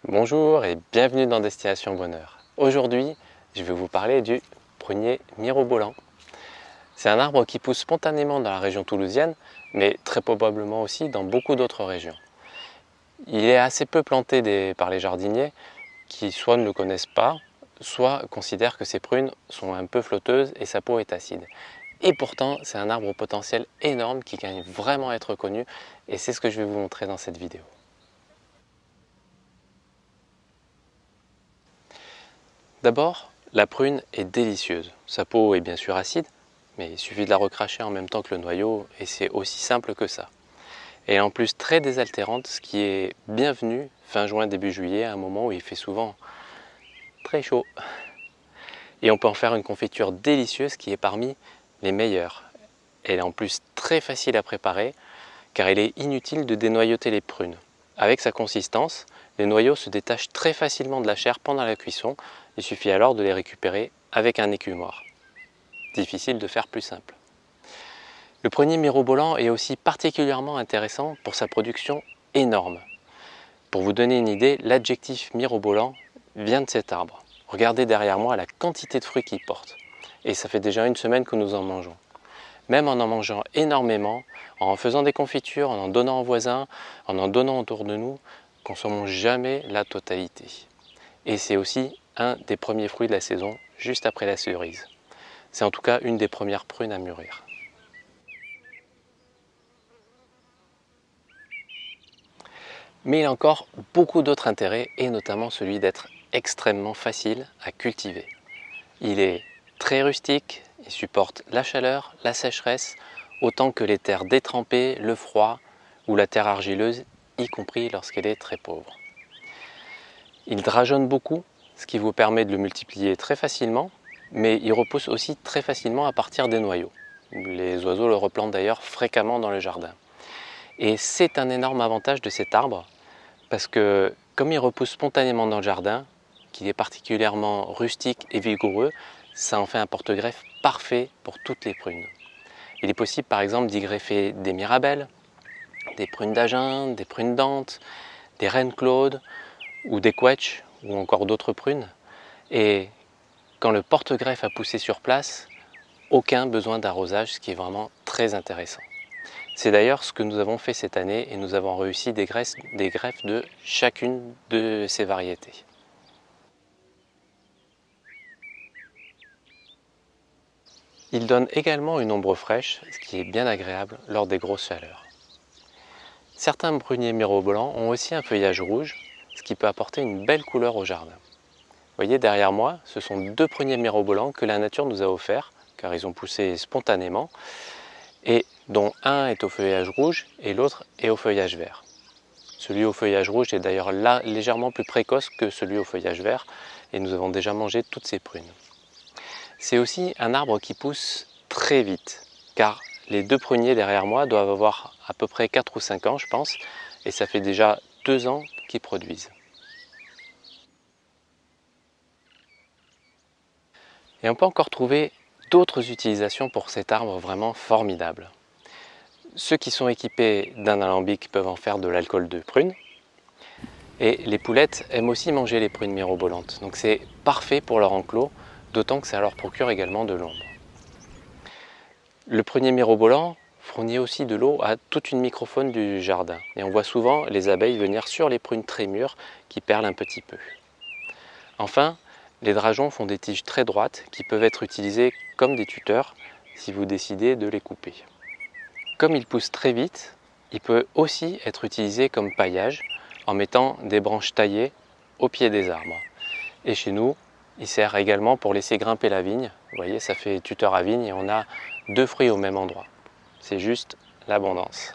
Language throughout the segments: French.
Bonjour et bienvenue dans Destination Bonheur. Aujourd'hui, je vais vous parler du prunier mirobolant. C'est un arbre qui pousse spontanément dans la région toulousienne, mais très probablement aussi dans beaucoup d'autres régions. Il est assez peu planté par les jardiniers qui soit ne le connaissent pas, soit considèrent que ses prunes sont un peu flotteuses et sa peau est acide. Et pourtant, c'est un arbre au potentiel énorme qui gagne vraiment à être connu et c'est ce que je vais vous montrer dans cette vidéo. D'abord, la prune est délicieuse. Sa peau est bien sûr acide, mais il suffit de la recracher en même temps que le noyau et c'est aussi simple que ça. Elle est en plus très désaltérante, ce qui est bienvenu fin juin, début juillet, à un moment où il fait souvent très chaud. Et on peut en faire une confiture délicieuse qui est parmi les meilleures. Elle est en plus très facile à préparer car il est inutile de dénoyauter les prunes. Avec sa consistance, les noyaux se détachent très facilement de la chair pendant la cuisson. Il suffit alors de les récupérer avec un écumoire. Difficile de faire plus simple. Le prunier mirobolant est aussi particulièrement intéressant pour sa production énorme. Pour vous donner une idée, l'adjectif mirobolant vient de cet arbre. Regardez derrière moi la quantité de fruits qu'il porte. Et ça fait déjà une semaine que nous en mangeons. Même en mangeant énormément, en faisant des confitures, en donnant aux voisins, en donnant autour de nous, consommons jamais la totalité. Et c'est aussi un des premiers fruits de la saison, juste après la cerise. C'est en tout cas une des premières prunes à mûrir. Mais il a encore beaucoup d'autres intérêts, et notamment celui d'être extrêmement facile à cultiver. Il est très rustique, il supporte la chaleur, la sécheresse, autant que les terres détrempées, le froid ou la terre argileuse, y compris lorsqu'elle est très pauvre. Il drageonne beaucoup, ce qui vous permet de le multiplier très facilement, mais il repousse aussi très facilement à partir des noyaux. Les oiseaux le replantent d'ailleurs fréquemment dans le jardin. Et c'est un énorme avantage de cet arbre, parce que comme il repousse spontanément dans le jardin, qu'il est particulièrement rustique et vigoureux, ça en fait un porte-greffe parfait pour toutes les prunes. Il est possible par exemple d'y greffer des mirabelles, des prunes d'Agen, des prunes d'Antes, des reines claudes ou des quetch ou encore d'autres prunes. Et quand le porte-greffe a poussé sur place, aucun besoin d'arrosage, ce qui est vraiment très intéressant. C'est d'ailleurs ce que nous avons fait cette année et nous avons réussi des greffes de chacune de ces variétés. Il donne également une ombre fraîche, ce qui est bien agréable lors des grosses chaleurs. Certains pruniers mirobolants ont aussi un feuillage rouge, ce qui peut apporter une belle couleur au jardin. Vous voyez derrière moi, ce sont deux pruniers mirobolants que la nature nous a offerts, car ils ont poussé spontanément, et dont un est au feuillage rouge et l'autre est au feuillage vert. Celui au feuillage rouge est d'ailleurs légèrement plus précoce que celui au feuillage vert, et nous avons déjà mangé toutes ces prunes. C'est aussi un arbre qui pousse très vite, car les deux pruniers derrière moi doivent avoir à peu près 4 ou 5 ans, je pense, et ça fait déjà 2 ans qu'ils produisent. Et on peut encore trouver d'autres utilisations pour cet arbre vraiment formidable. Ceux qui sont équipés d'un alambic peuvent en faire de l'alcool de prune, et les poulettes aiment aussi manger les prunes mirobolantes, donc c'est parfait pour leur enclos, d'autant que ça leur procure également de l'ombre. Le prunier mirobolant fournit aussi de l'eau à toute une microfaune du jardin, et on voit souvent les abeilles venir sur les prunes très mûres qui perlent un petit peu. Enfin, les drageons font des tiges très droites qui peuvent être utilisées comme des tuteurs si vous décidez de les couper. Comme il pousse très vite, il peut aussi être utilisé comme paillage en mettant des branches taillées au pied des arbres. Et chez nous, il sert également pour laisser grimper la vigne. Vous voyez, ça fait tuteur à vigne et on a 2 fruits au même endroit. C'est juste l'abondance.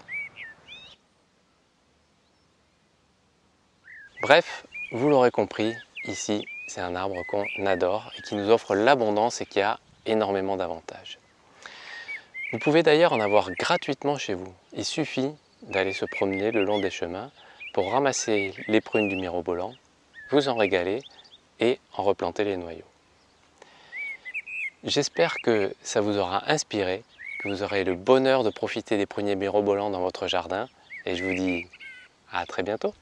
Bref, vous l'aurez compris, ici, c'est un arbre qu'on adore et qui nous offre l'abondance et qui a énormément d'avantages. Vous pouvez d'ailleurs en avoir gratuitement chez vous. Il suffit d'aller se promener le long des chemins pour ramasser les prunes du mirobolant, vous en régaler et en replanter les noyaux. J'espère que ça vous aura inspiré, que vous aurez le bonheur de profiter des pruniers mirobolants dans votre jardin et je vous dis à très bientôt.